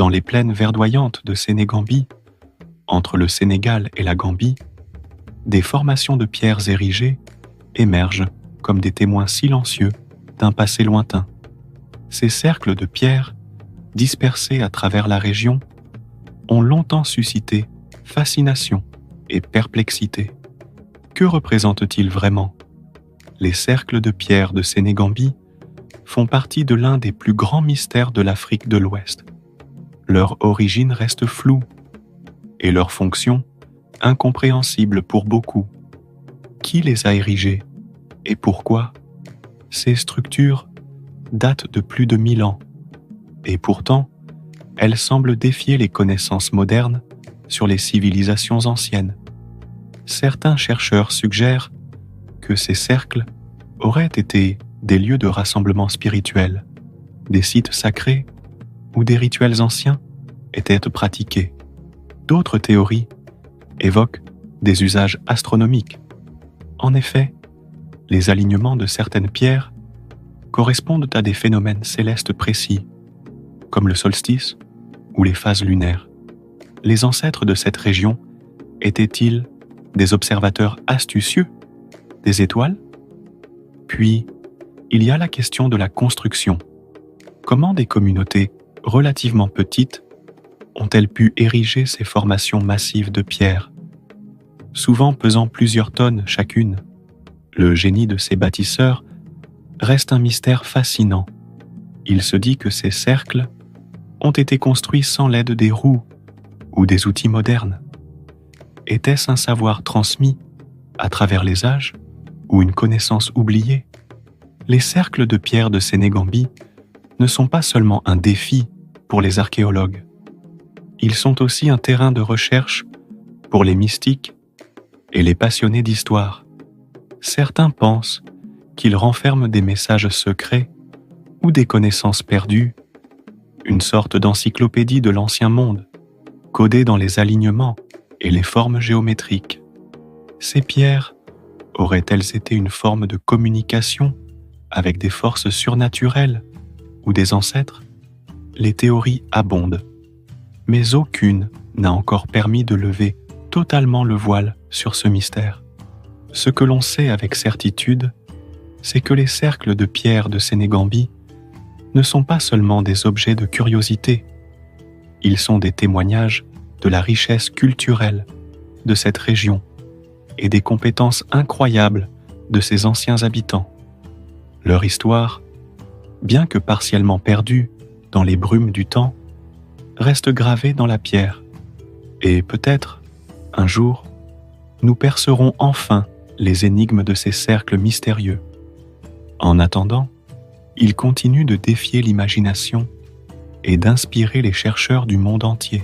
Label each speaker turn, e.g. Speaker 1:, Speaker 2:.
Speaker 1: Dans les plaines verdoyantes de Sénégambie, entre le Sénégal et la Gambie, des formations de pierres érigées émergent comme des témoins silencieux d'un passé lointain. Ces cercles de pierres, dispersés à travers la région, ont longtemps suscité fascination et perplexité. Que représentent-ils vraiment? Les cercles de pierre de Sénégambie font partie de l'un des plus grands mystères de l'Afrique de l'Ouest. Leur origine reste floue et leur fonction incompréhensible pour beaucoup. Qui les a érigés et pourquoi? Ces structures datent de plus de 1000 ans et pourtant, elles semblent défier les connaissances modernes sur les civilisations anciennes. Certains chercheurs suggèrent que ces cercles auraient été des lieux de rassemblement spirituel, des sites sacrés où des rituels anciens étaient pratiqués. D'autres théories évoquent des usages astronomiques. En effet, les alignements de certaines pierres correspondent à des phénomènes célestes précis, comme le solstice ou les phases lunaires. Les ancêtres de cette région étaient-ils des observateurs astucieux des étoiles? Puis, il y a la question de la construction. Comment des communautés relativement petites ont-elles pu ériger ces formations massives de pierre, souvent pesant plusieurs tonnes chacune? Le génie de ces bâtisseurs reste un mystère fascinant. Il se dit que ces cercles ont été construits sans l'aide des roues ou des outils modernes. Était-ce un savoir transmis à travers les âges ou une connaissance oubliée? Les cercles de pierre de Sénégambie ne sont pas seulement un défi pour les archéologues. Ils sont aussi un terrain de recherche pour les mystiques et les passionnés d'histoire. Certains pensent qu'ils renferment des messages secrets ou des connaissances perdues, une sorte d'encyclopédie de l'ancien monde, codée dans les alignements et les formes géométriques. Ces pierres auraient-elles été une forme de communication avec des forces surnaturelles ou des ancêtres? Les théories abondent, mais aucune n'a encore permis de lever totalement le voile sur ce mystère. Ce que l'on sait avec certitude, c'est que les cercles de pierre de Sénégambie ne sont pas seulement des objets de curiosité, ils sont des témoignages de la richesse culturelle de cette région et des compétences incroyables de ses anciens habitants. Leur histoire, bien que partiellement perdue dans les brumes du temps, reste gravée dans la pierre. Et peut-être, un jour, nous percerons enfin les énigmes de ces cercles mystérieux. En attendant, ils continuent de défier l'imagination et d'inspirer les chercheurs du monde entier.